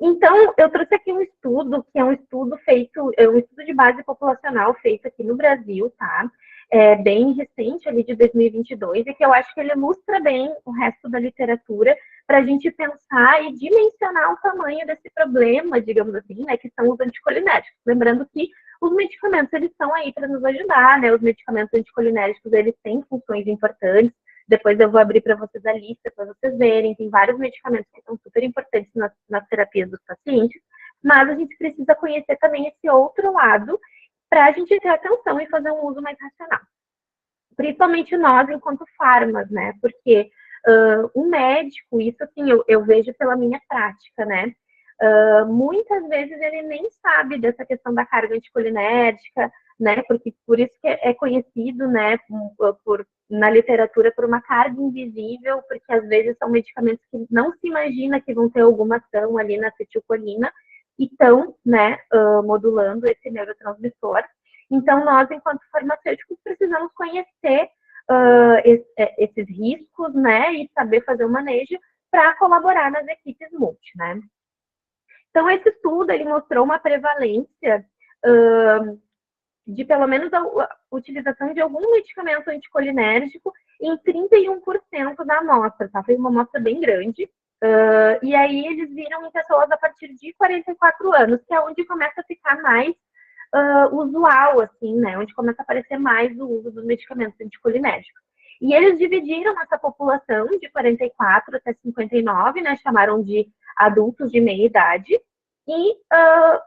Então, eu trouxe aqui um estudo, que é um estudo feito, um estudo de base populacional feito aqui no Brasil, tá? É bem recente, ali de 2022, e que eu acho que ele ilustra bem o resto da literatura para a gente pensar e dimensionar o tamanho desse problema, digamos assim, né, que são os anticolinérgicos. Lembrando que os medicamentos, eles estão aí para nos ajudar, né? Os medicamentos anticolinérgicos, eles têm funções importantes. Depois eu vou abrir para vocês a lista, para vocês verem. Tem vários medicamentos que são super importantes nas terapias dos pacientes, mas a gente precisa conhecer também esse outro lado para a gente ter atenção e fazer um uso mais racional. Principalmente nós, enquanto farmas, né? Porque um médico, isso assim, eu vejo pela minha prática, né? Muitas vezes ele nem sabe dessa questão da carga anticolinérgica, né? Porque por isso que é conhecido, né? Na literatura por uma carga invisível, porque às vezes são medicamentos que não se imagina que vão ter alguma ação ali na acetilcolina e estão, né? Modulando esse neurotransmissor. Então, nós, enquanto farmacêuticos, precisamos conhecer esses riscos, né, e saber fazer o manejo para colaborar nas equipes multi, né. Então, esse estudo, ele mostrou uma prevalência de pelo menos a utilização de algum medicamento anticolinérgico em 31% da amostra, tá? Foi uma amostra bem grande. E aí eles viram em pessoas a partir de 44 anos, que é onde começa a ficar mais usual, assim, né? Onde começa a aparecer mais o uso dos medicamentos anticolinérgicos. E eles dividiram essa população de 44 até 59, né? Chamaram de adultos de meia idade, e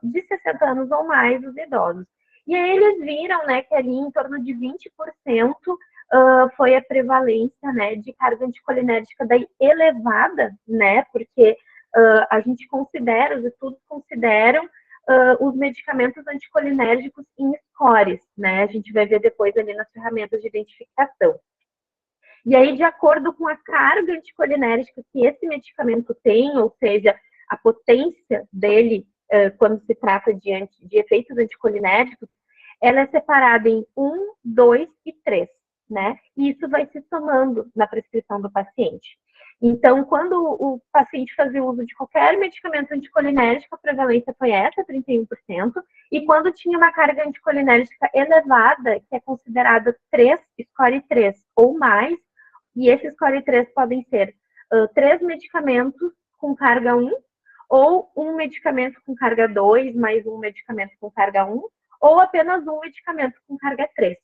de 60 anos ou mais os idosos. E aí eles viram, né, que ali em torno de 20% foi a prevalência, né, de carga anticolinérgica daí elevada, né, porque a gente considera, os estudos consideram os medicamentos anticolinérgicos em scores, né, a gente vai ver depois ali nas ferramentas de identificação. E aí, de acordo com a carga anticolinérgica que esse medicamento tem, ou seja, a potência dele, quando se trata de efeitos anticolinérgicos, ela é separada em 1, 2 e 3, né? E isso vai se somando na prescrição do paciente. Então, quando o paciente fazia uso de qualquer medicamento anticolinérgico, a prevalência foi essa, 31%, e quando tinha uma carga anticolinérgica elevada, que é considerada 3, score 3 ou mais, e esses score 3 podem ser 3 medicamentos com carga 1, ou um medicamento com carga 2, mais um medicamento com carga 1, ou apenas um medicamento com carga 3.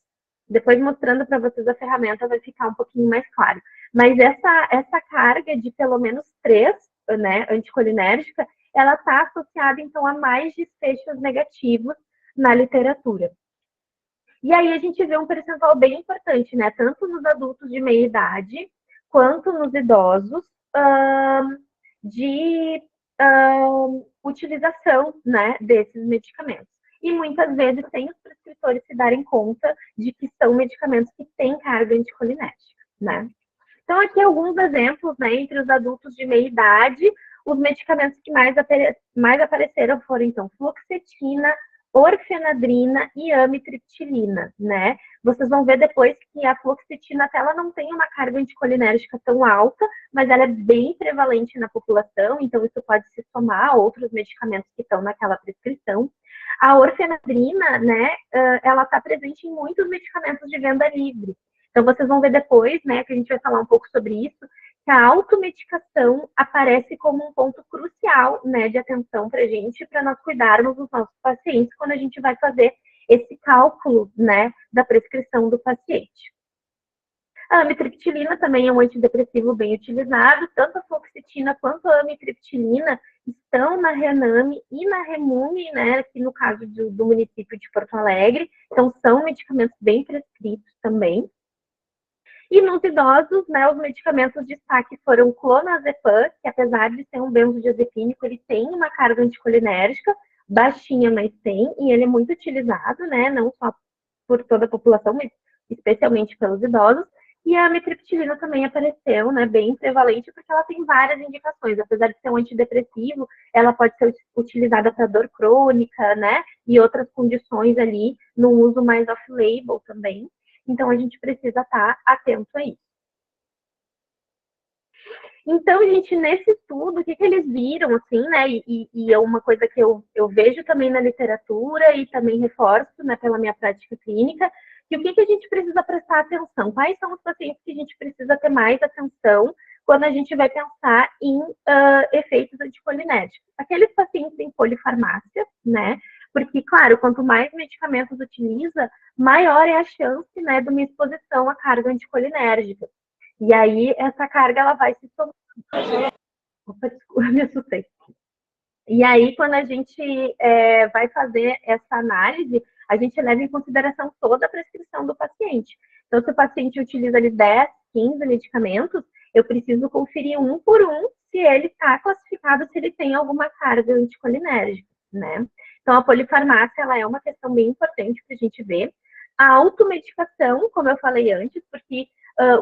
Depois, mostrando para vocês a ferramenta, vai ficar um pouquinho mais claro. Mas essa carga de pelo menos 3, né, anticolinérgica, ela está associada, então, a mais desfechos negativos na literatura. E aí a gente vê um percentual bem importante, né, tanto nos adultos de meia idade, quanto nos idosos, de utilização, né, desses medicamentos. E muitas vezes sem os prescritores se darem conta de que são medicamentos que têm carga anticolinérgica, né. Então, aqui alguns exemplos, né, entre os adultos de meia idade, os medicamentos que mais apareceram foram, então, fluoxetina, orfenadrina e amitriptilina, né? Vocês vão ver depois que a fluoxetina até ela não tem uma carga anticolinérgica tão alta, mas ela é bem prevalente na população, então isso pode se somar a outros medicamentos que estão naquela prescrição. A orfenadrina, né, ela está presente em muitos medicamentos de venda livre. Então, vocês vão ver depois, né, que a gente vai falar um pouco sobre isso, que a automedicação aparece como um ponto crucial, né, de atenção para a gente, para nós cuidarmos dos nossos pacientes quando a gente vai fazer esse cálculo, né, da prescrição do paciente. A amitriptilina também é um antidepressivo bem utilizado, tanto a fluoxetina quanto a amitriptilina estão na Rename e na Remume, né, aqui no caso do município de Porto Alegre, então são medicamentos bem prescritos também. E nos idosos, né, os medicamentos de destaque foram o clonazepam, que apesar de ser um benzodiazepínico, ele tem uma carga anticolinérgica baixinha, mas tem, e ele é muito utilizado, né, não só por toda a população, mas especialmente pelos idosos. E a amitriptilina também apareceu, né, bem prevalente, porque ela tem várias indicações. Apesar de ser um antidepressivo, ela pode ser utilizada para dor crônica, né, e outras condições ali, no uso mais off-label também. Então, a gente precisa estar atento a isso. Então, gente, nesse estudo, o que eles viram, assim, né, e é uma coisa que eu vejo também na literatura e também reforço, né, pela minha prática clínica, que o que a gente precisa prestar atenção? Quais são os pacientes que a gente precisa ter mais atenção quando a gente vai pensar em efeitos anticolinérgicos? Aqueles pacientes em polifarmácia, né, porque, claro, quanto mais medicamentos utiliza, maior é a chance, né, de uma exposição à carga anticolinérgica. E aí, essa carga, ela vai se somando. Opa, desculpa, me assustei. E aí, quando a gente vai fazer essa análise, a gente leva em consideração toda a prescrição do paciente. Então, se o paciente utiliza ali 10, 15 medicamentos, eu preciso conferir um por um se ele está classificado, se ele tem alguma carga anticolinérgica, né? Então, a polifarmácia, ela é uma questão bem importante para a gente ver. A automedicação, como eu falei antes, porque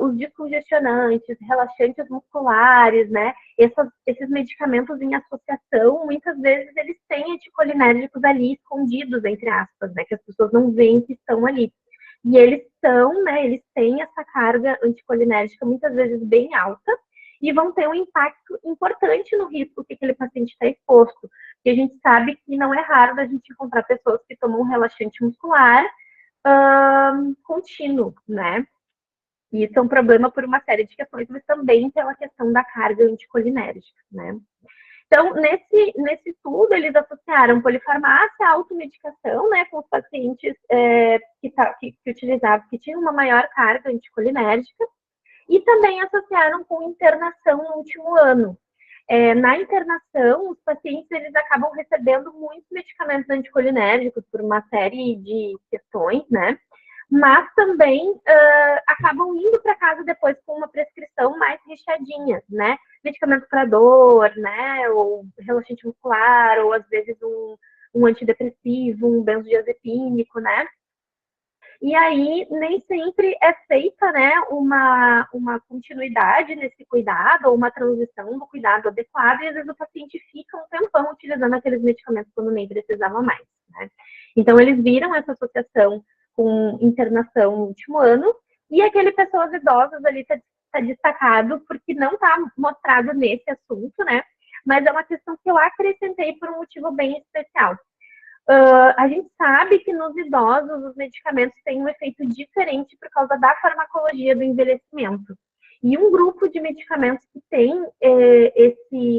os descongestionantes, relaxantes musculares, né? Esses medicamentos em associação, muitas vezes eles têm anticolinérgicos ali escondidos, entre aspas, né? Que as pessoas não veem que estão ali. E eles são, né? Eles têm essa carga anticolinérgica muitas vezes bem alta e vão ter um impacto importante no risco que aquele paciente está exposto. Porque a gente sabe que não é raro da gente encontrar pessoas que tomam um relaxante muscular contínuo, né? E isso é um problema por uma série de questões, mas também pela questão da carga anticolinérgica, né? Então, nesse estudo, eles associaram polifarmácia à automedicação, né, com os pacientes que utilizavam, que tinham uma maior carga anticolinérgica, e também associaram com internação no último ano. Na internação, os pacientes eles acabam recebendo muitos medicamentos anticolinérgicos por uma série de questões, né? Mas também acabam indo para casa depois com uma prescrição mais recheadinha, né? Medicamento para dor, né? Ou relaxante muscular, ou às vezes um antidepressivo, um benzodiazepínico, né? E aí, nem sempre é feita, né, uma continuidade nesse cuidado, ou uma transição do cuidado adequado, e às vezes o paciente fica um tempão utilizando aqueles medicamentos quando nem precisava mais, né? Então, eles viram essa associação com internação no último ano, e aquele pessoas idosas ali tá destacado, porque não está mostrado nesse assunto, né? Mas é uma questão que eu acrescentei por um motivo bem especial. A gente sabe que nos idosos os medicamentos têm um efeito diferente por causa da farmacologia do envelhecimento. E um grupo de medicamentos que tem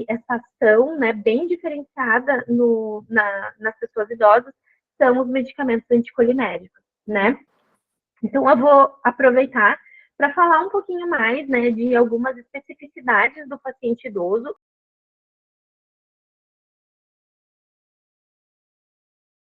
essa ação, né, bem diferenciada nas pessoas idosas são os medicamentos anticolinérgicos, né? Então, eu vou aproveitar para falar um pouquinho mais, né, de algumas especificidades do paciente idoso